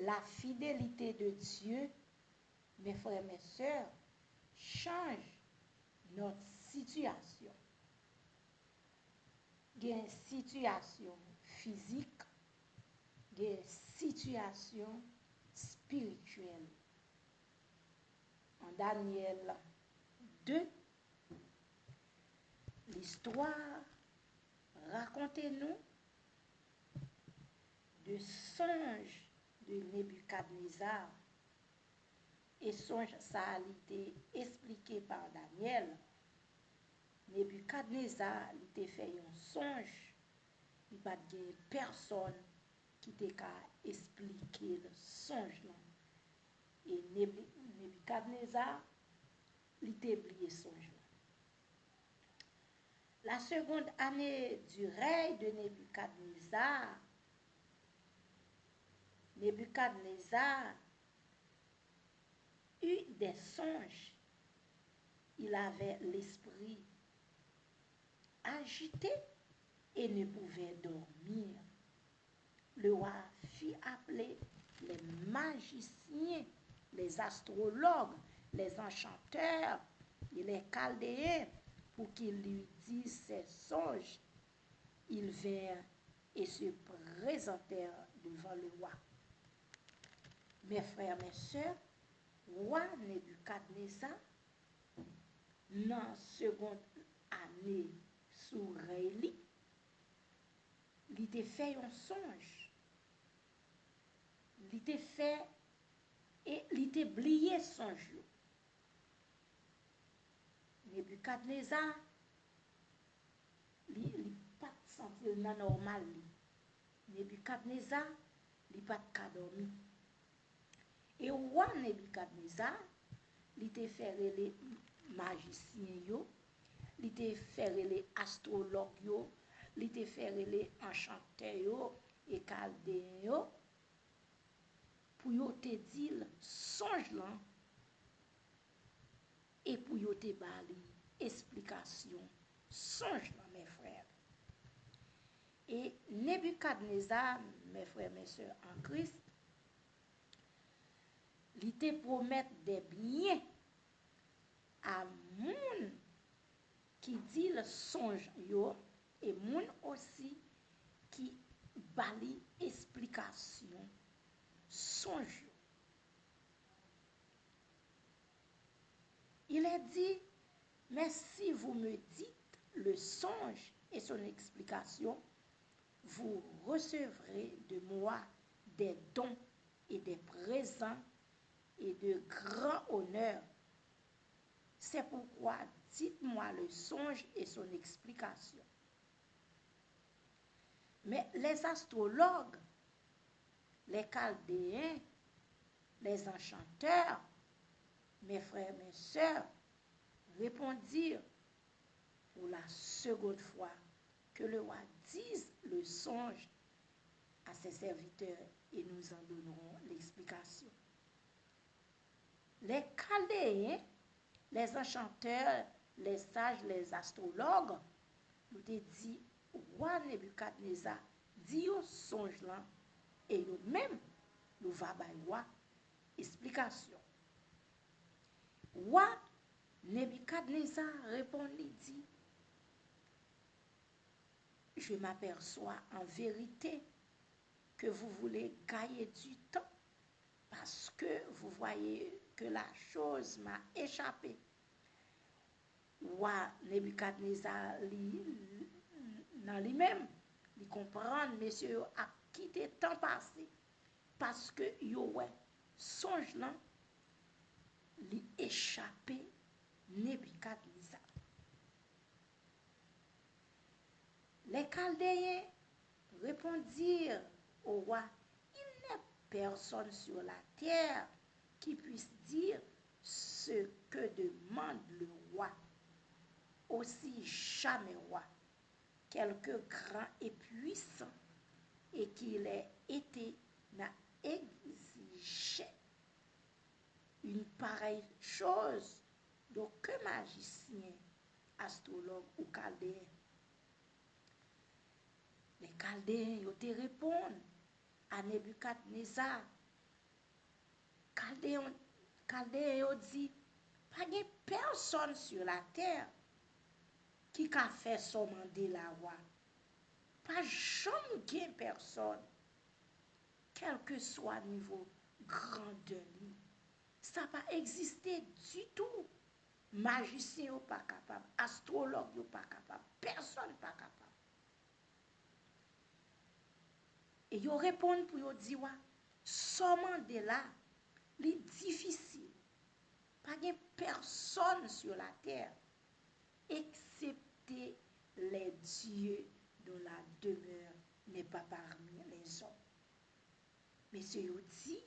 la fidélité de Dieu, mes frères, mes sœurs, change notre situation. Il y a une situation physique, il y a une situation spirituelle. En Daniel 2, l'histoire racontez-nous de songe de Nebuchadnezzar. Et songe, ça a été expliqué par Daniel. Nebuchadnezzar, il a fait un songe. Il n'y a pas de personne qui t'a expliquer le songe. Et Nebuchadnezzar, il a oublié le songe. La seconde année du règne de Nebuchadnezzar eut des songes. Il avait l'esprit agité et ne pouvait dormir. Le roi fit appeler les magiciens, les astrologues, les enchanteurs et les chaldéens pour qu'ils lui disent ses songes. Ils vinrent et se présentèrent devant le roi. Mes frères, mes sœurs, roi Nebuchadnezzar, dans la seconde année sous règne, il a fait un songe. Il a fait et il a oublié songe. Nebuchadnezzar, il n'a pas senti normal. Nebuchadnezzar, il n'a pas dormi. Et le roi Nebuchadnezzar, il a fait les magiciens, il a fait les astrologues, il a fait les enchanteurs et chaldéens pour te dire songe là et pour te donner explication songe là, mes frères. Et Nebuchadnezzar, mes frères, mes sœurs en Christ, il te promet des biens à moun qui dit le songe yo et moun aussi qui bali explication songe. Il est dit, mais si vous me dites le songe et son explication, vous recevrez de moi des dons et des présents et de grands honneurs. C'est pourquoi dites-moi le songe et son explication. Mais les astrologues, les chaldéens, les enchanteurs, mes frères, mes sœurs, répondirent pour la seconde fois que le roi dise le songe à ses serviteurs et nous en donnerons l'explication. Les chaldéens, les enchanteurs, les sages, les astrologues, nous te dit, roi Nebuchadnezzar, dit au songe là, et nous-mêmes, nous va by roi explication. Roi Nebuchadnezzar répondit, dit, je m'aperçois en vérité que vous voulez gagner du temps parce que vous voyez que la chose m'a échappé. Roi Nebuchadnezzar dans lui-même, il comprend, messieurs, à quitter temps passé parce que yo songe là, lui échappé Nebuchadnezzar. Les Chaldéens répondirent au roi, il n'est personne sur la terre qui puisse dire ce que demande le roi. Aussi jamais roi, quelque grand et puissant, et qu'il ait été, n'a exigé une pareille chose d'aucun magicien, astrologue ou chaldéen. Les Chaldéens ils te répondent à Nebuchadnezzar, Chaldéen dit, pas de personne sur la terre qui a fait son Mandela wa. Pas jamais personne, quel que soit le niveau grandeur, ça n'a pas existé du tout. Magicien n'est pas capable, astrologue n'est pas capable, personne n'est pas capable. Et ils répondent pour eux dire, son Mandela, c'est difficile. Pas de personne sur la terre, excepté les dieux dont la demeure n'est pas parmi les hommes. Monsieur dit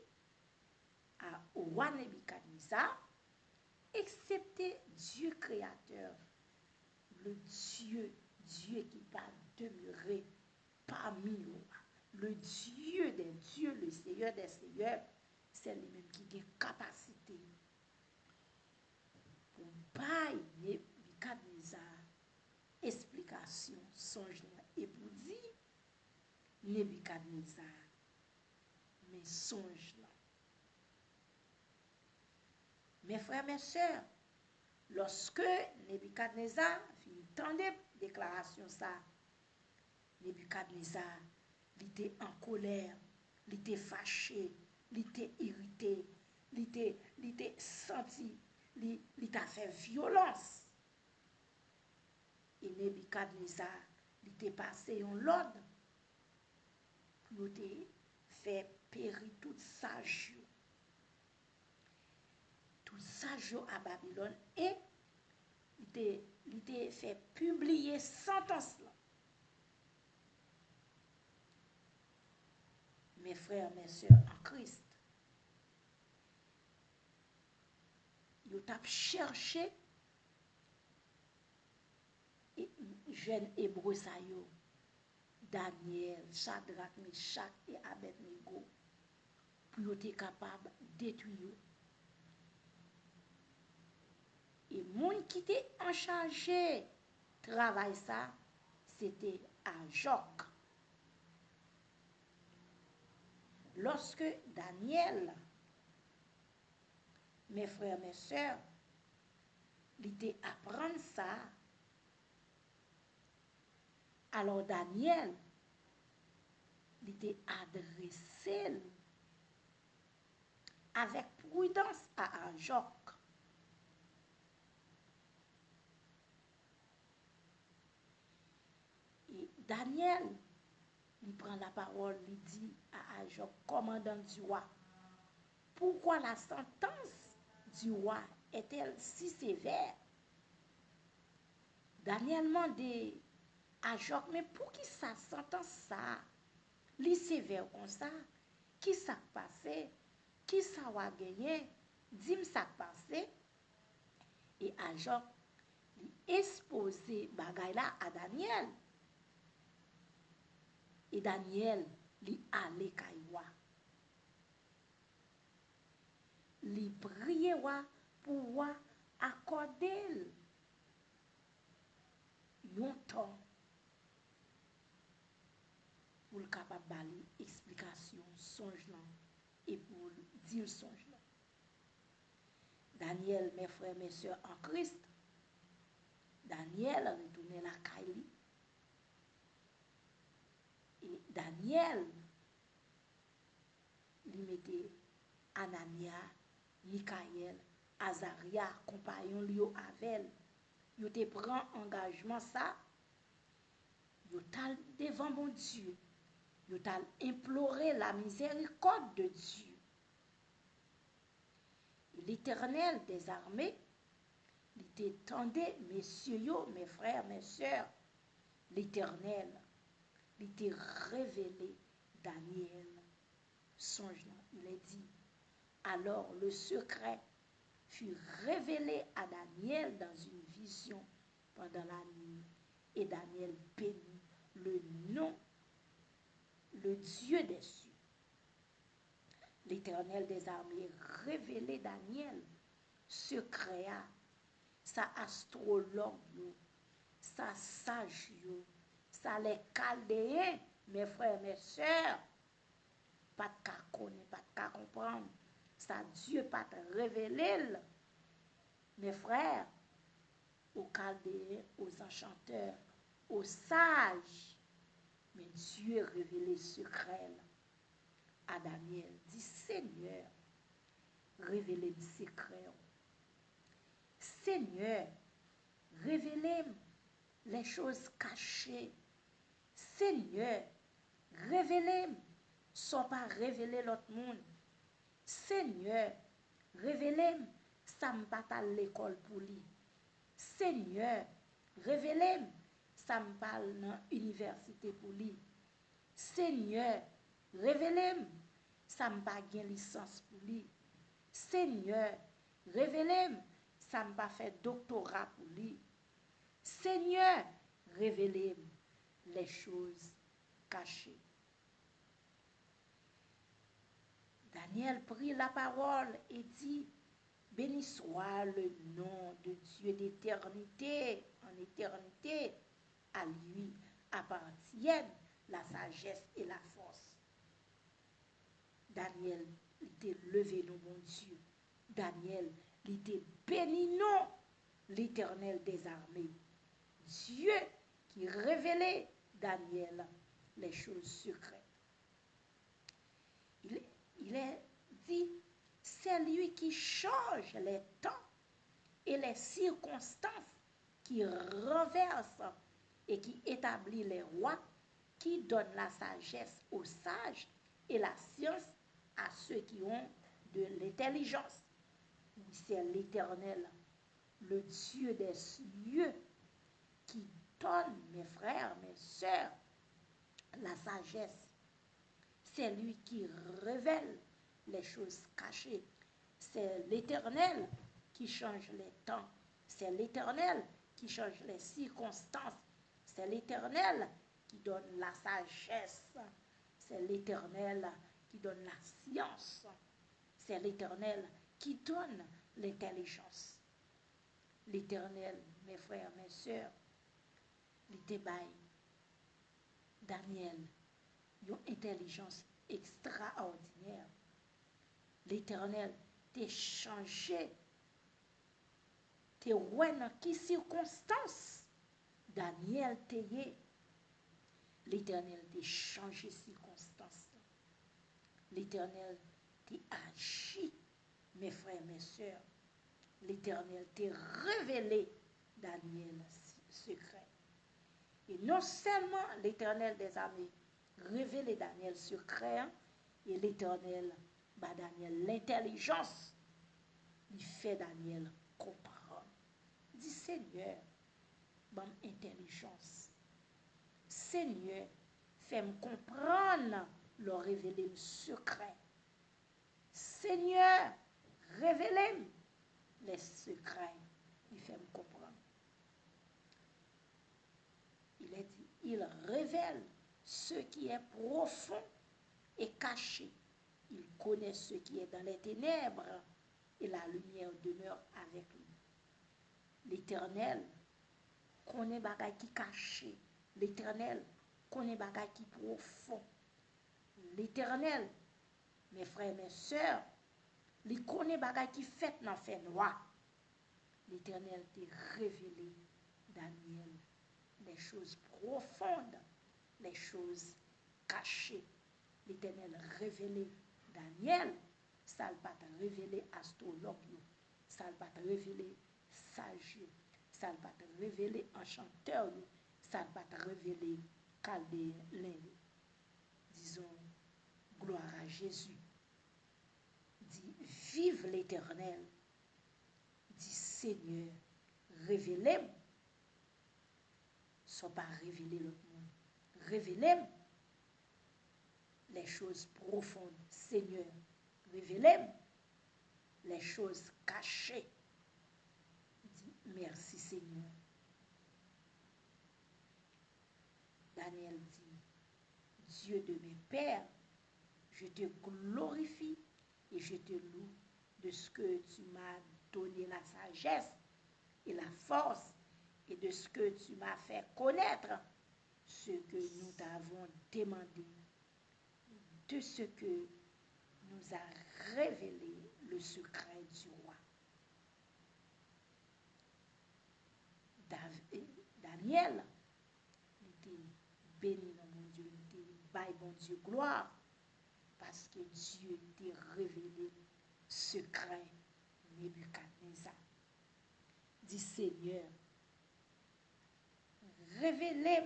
au roi Nebuchadnezzar, excepté Dieu créateur, le Dieu qui va demeurer parmi nous, le Dieu des dieux, le Seigneur des seigneurs, c'est lui-même qui a capacité pour bailler Nebuchadnezzar explication, songe et pour dire Nebuchadnezzar, mes songes là. Mes frères, mes sœurs, lorsque Nebuchadnezzar fit tant de déclarations ça, Nebuchadnezzar, il était en colère, il était fâché, il était irrité, il était senti, il a fait violence. Et Nebuchadnezzar, il était passé en l'ordre pour faire périr toute sage. Tout sage à Babylone et il était fait publier sentence là. Mes frères, mes sœurs en Christ, ils ont cherché jeune hébreu ça yo, Daniel, Shadrach, Meshach et Abednego pour être capable de détruire. Et moun qui était en chargé travail ça, c'était Ajok. Lorsque Daniel, mes frères, mes sœurs, il était apprendre ça, alors Daniel, il était adressé avec prudence à Ajok. Et Daniel, il prend la parole, il dit à Ajok, commandant du roi, pourquoi la sentence du roi est-elle si sévère? Daniel demande à Ajok, mais pour qui ça sentence ça? Li sévère comme ça? Qui ça passé? Qui ça va gagner? Dis-moi ça passé. Et Ajok, il exposé bagay là à Daniel. Et Daniel, il allé kaywa. Il prié pour accorder un temps pour le capable d'aller explication songe là et pour dire songe là. Daniel, mes frères, mes sœurs en Christ, Daniel retourné la caille. Et Daniel, il mettait Anania, Michael, Azaria, compagnon Lio Avel. Il te prend engagement ça. Il t'a devant mon Dieu. Il t'a imploré la miséricorde de Dieu. L'Éternel des armées, il t'étendait, messieurs, mes frères, mes sœurs, l'Éternel, il t'a révélé Daniel. Songe, il est dit. Alors le secret fut révélé à Daniel dans une vision pendant la nuit. Et Daniel bénit le nom, le Dieu des cieux. L'Éternel des armées révélé Daniel, secret, sa astrologue, sa sage, sa les chaldéens, mes frères, mes sœurs, pas de cas connaître, pas de cas comprendre. ça Dieu pas te révélé, mes frères, aux Chaldéens, aux enchanteurs, aux sages. Mais Dieu a révélé secret à Daniel. Dit Seigneur, révélez le secret. Seigneur, révélez les choses cachées. Seigneur, révélez, sans pas révéler l'autre monde. Seigneur, révélez, ça me pas à l'école pour lui. Seigneur, révélez, ça me parle dans l'université pour lui. Seigneur, révélez, ça me pas gain licence pour lui. Seigneur, révélez, ça me pas fait doctorat pour lui. Seigneur, révélez les choses cachées. Daniel prit la parole et dit, béni soit le nom de Dieu d'éternité en éternité. À lui appartiennent la sagesse et la force. Daniel était levé, nous, mon Dieu. Daniel était béni, non, l'Éternel des armées. Dieu qui révélait Daniel les choses secrètes. Il est dit, c'est lui qui change les temps et les circonstances, qui renverse et qui établit les rois, qui donne la sagesse aux sages et la science à ceux qui ont de l'intelligence. C'est l'Éternel, le Dieu des cieux, qui donne, mes frères, mes sœurs, la sagesse. C'est lui qui révèle les choses cachées. C'est l'Éternel qui change les temps. C'est l'Éternel qui change les circonstances. C'est l'Éternel qui donne la sagesse. C'est l'Éternel qui donne la science. C'est l'Éternel qui donne l'intelligence. L'Éternel, mes frères, mes sœurs, il débaille Daniel, une intelligence extraordinaire. L'Éternel t'a changé. T'es ouais dans quelle circonstance Daniel t'est. L'Éternel t'a changé circonstance. L'Éternel t'a agi, mes frères, mes sœurs. L'Éternel t'a révélé Daniel secret. Et non seulement l'Éternel des armées révélé Daniel secret, et l'Éternel, Daniel, l'intelligence, il fait Daniel comprendre. Dit Seigneur, bonne intelligence. Seigneur, fais-moi comprendre le révéler le secret. Seigneur, révélez les secrets. Il fait me comprendre. Il est dit, il révèle ce qui est profond et caché. Il connaît ce qui est dans les ténèbres et la lumière demeure avec lui. L'Éternel connaît bagay qui caché. L'Éternel connaît bagay qui profond. L'Éternel, mes frères, mes sœurs, il connaît bagay qui fait dans fait noir. L'Éternel t'a révélé, Daniel, les choses profondes, les choses cachées. L'Éternel révélé Daniel, ça ne va pas te révéler astrologue, ça ne va pas te révéler sage, ça ne va pas te révéler enchanteur, ça ne va pas te révéler chaldéen. Disons, gloire à Jésus. Dit, vive l'Éternel. Dit, Seigneur, révélez-moi. Sans pas révéler l'autre monde. Révélez-moi les choses profondes. Seigneur, révélez-moi les choses cachées. Dit, merci Seigneur. Daniel dit, Dieu de mes pères, je te glorifie et je te loue de ce que tu m'as donné la sagesse et la force et de ce que tu m'as fait connaître ce que nous t'avons demandé, de ce que nous a révélé le secret du roi. Daniel, il était béni dans mon Dieu, il était bail bon Dieu gloire, parce que Dieu t'a révélé secret Nebuchadnezzar. Dit Seigneur, révélez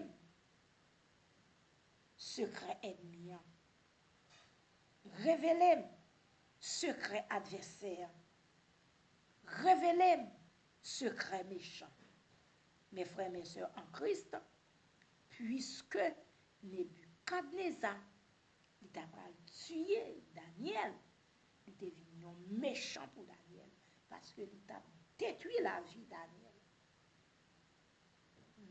secret ennemi, révélez secret adversaire, révélez secret méchant. Mes frères, mes sœurs en Christ, puisque Nebuchadnezzar, il t'a tué Daniel, il était devenu méchant pour Daniel, parce qu'il t'a détruit la vie de Daniel.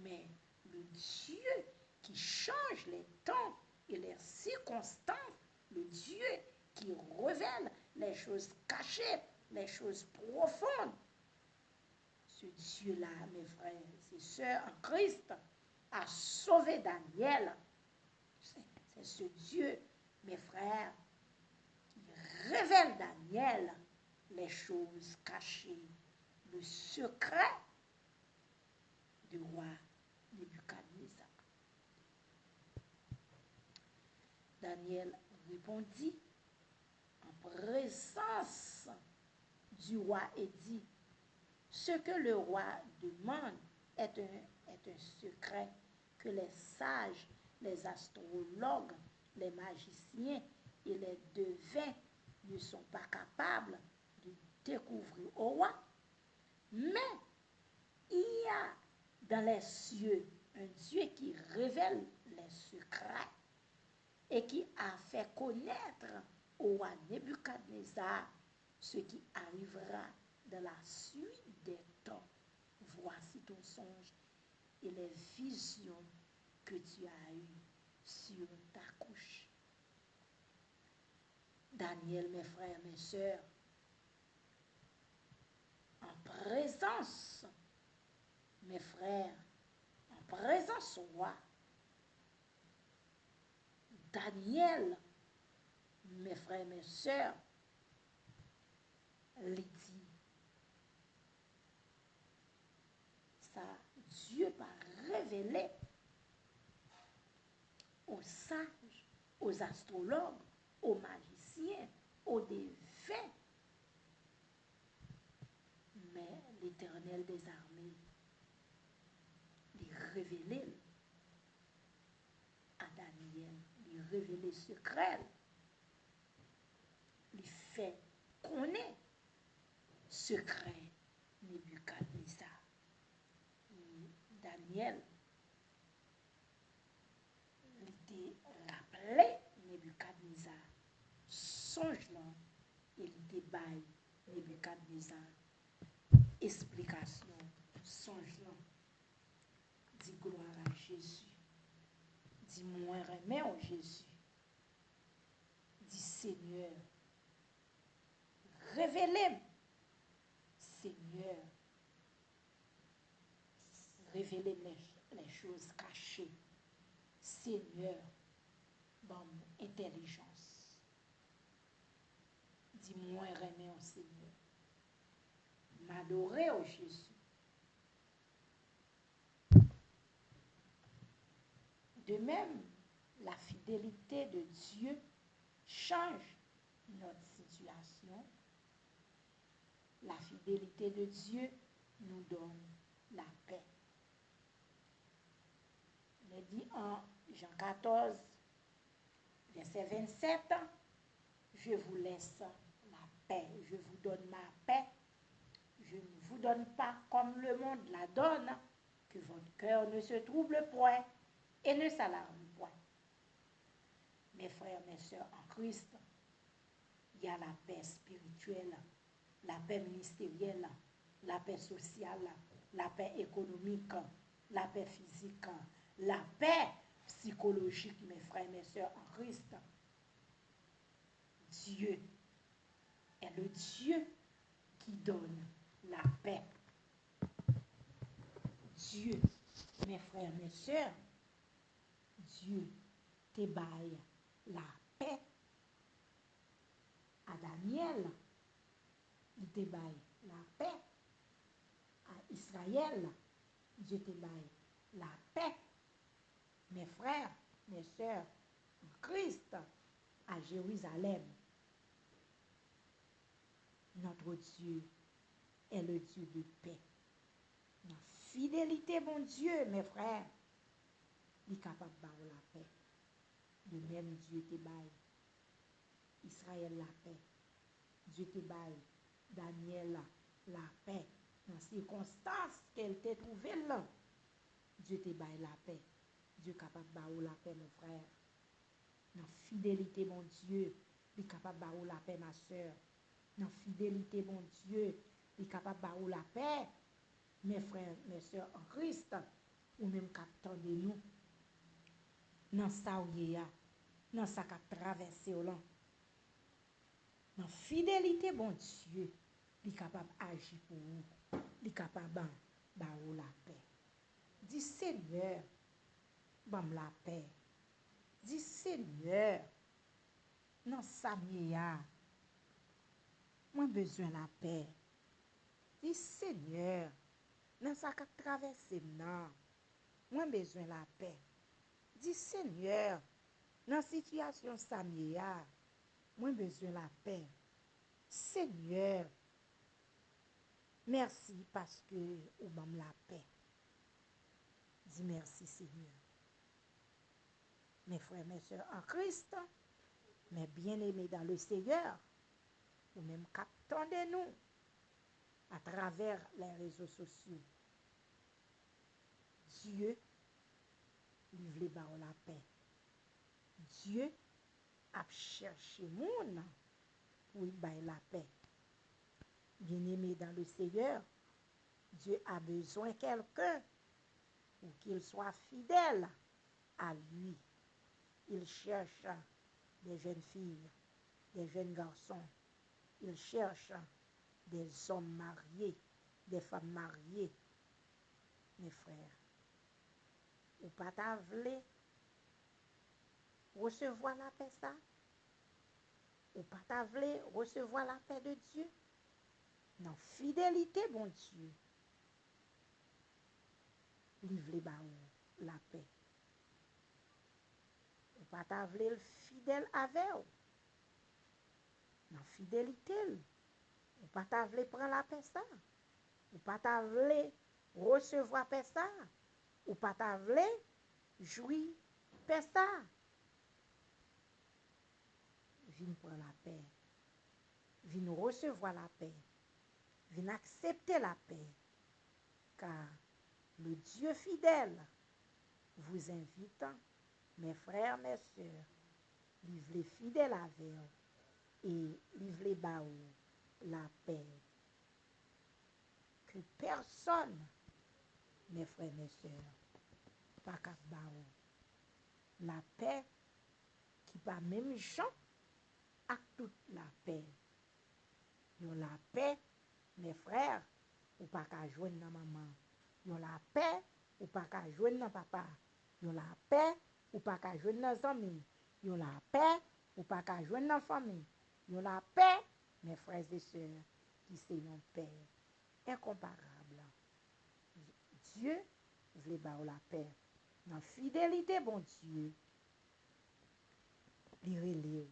Mais le Dieu qui change les temps et les circonstances, le Dieu qui révèle les choses cachées, les choses profondes, ce Dieu-là, mes frères et sœurs en Christ, a sauvé Daniel. C'est ce Dieu, mes frères, qui révèle Daniel les choses cachées, le secret du roi Nebuchadnezzar. Daniel répondit en présence du roi et dit, ce que le roi demande est un secret que les sages, les astrologues, les magiciens et les devins ne sont pas capables de découvrir au roi. Mais il y a dans les cieux un Dieu qui révèle les secrets et qui a fait connaître au roi Nebuchadnezzar ce qui arrivera dans la suite des temps. Voici ton songe et les visions que tu as eues sur ta couche. Daniel, mes frères, mes sœurs, en présence, mes frères, en présence au roi, Daniel, mes frères, mes sœurs, les dit, ça, Dieu va révéler aux sages, aux astrologues, aux magiciens, aux devins. Mais l'Éternel des armées, il révélait à Daniel, il révélait secret, il fait connaître secret Nebuchadnezzar. Daniel, il était rappelé Nebuchadnezzar, songe-là, il était bail Nebuchadnezzar, explication, songe-là, dit gloire à Jésus, dit moi remets en Jésus, dit Seigneur, révélez, Seigneur, révélez les choses cachées, Seigneur, bonne intelligence, dit moi remets en Seigneur, m'adorer au Jésus. De même, la fidélité de Dieu change notre situation. La fidélité de Dieu nous donne la paix. Il est dit en Jean 14, verset 27, je vous laisse la paix, je vous donne ma paix. Je ne vous donne pas comme le monde la donne, que votre cœur ne se trouble point et ne s'alarme point. Mes frères, mes sœurs en Christ, il y a la paix spirituelle, la paix ministérielle, la paix sociale, la paix économique, la paix physique, la paix psychologique, mes frères, mes sœurs en Christ. Dieu est le Dieu qui donne la paix. Dieu, mes frères, mes sœurs, Dieu te baille la paix. Daniel, il te baille la paix. À Israël, Dieu te baille la paix. Mes frères, mes sœurs, en Christ, à Jérusalem, notre Dieu est le Dieu de paix. La fidélité, mon Dieu, mes frères, il est capable de faire la paix. De même, Dieu te baille Israël la paix. Dieu te baille Daniel la paix. Dans les circonstances qu'elle t'a trouvée là, Dieu te baille la paix. Dieu est capable de faire la paix, mon frère. Dans la fidélité, mon Dieu, il est capable de faire la paix, ma soeur. Dans la fidélité, mon Dieu, il est capable de faire la paix, mes frères, mes soeurs en Christ, ou même captant de nous. Dans ça où il y a, dans ça qu'a traversé au long. Dans la fidélité, mon Dieu, il est capable d'agir pour vous. Il est capable de faire la paix. Dis Seigneur, bam la paix. Dis Seigneur, non ça m'y moi besoin la paix. Dis Seigneur, non ça qu'a traversé non, moi besoin la paix. Dis Seigneur, dans situation ça m'y moi besoin la paix. Seigneur, merci parce que vous m'avez la paix. Dis merci Seigneur. Mes frères, mes soeurs en Christ, mes bien-aimés dans le Seigneur, ou même captons-nous à travers les réseaux sociaux. Dieu livre la paix. Dieu a cherché moun pour y bailler la paix. Bien-aimé dans le Seigneur, Dieu a besoin de quelqu'un pour qu'il soit fidèle à lui. Il cherche des jeunes filles, des jeunes garçons. Il cherche des hommes mariés, des femmes mariées. Mes frères, ou pas t'avler recevoir la paix ça? Ou pas t'avler recevoir la paix de Dieu? Non, fidélité, bon Dieu. Livre la paix. Ou pas t'avler fidèle avec vous. Non, fidélité. Ou pas t'avler prendre la paix ça? Ou pas t'avler recevoir paix ça? Ou pas t'avler jouir paix ça? Viens prendre la paix. Viens recevoir la paix. Viens accepter la paix. Car le Dieu fidèle vous invite, mes frères, mes sœurs, vivez fidèles avec vous et vivez la paix. Que personne, mes frères, mes sœurs, pas capable la paix qui pas même gens à toute la paix. Yon la paix, mes frères, ou pas qu'à joindre dans maman. Yon la paix, ou pas qu'à joindre dans papa. Yon la paix, ou pas qu'à joindre dans amis. Yon la paix, ou pas qu'à joindre dans famille. Yon la paix, mes frères et sœurs, qui c'est une paix incomparable. Dieu veut ba la paix. Dans fidélité, bon Dieu, li relève,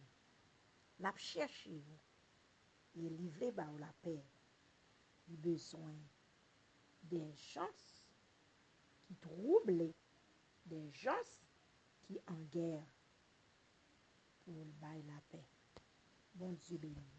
l'a cherché et livrer ba la paix. Il a besoin des gens qui troublent, des gens qui en guerre pour bailler la paix. Bon Dieu béni.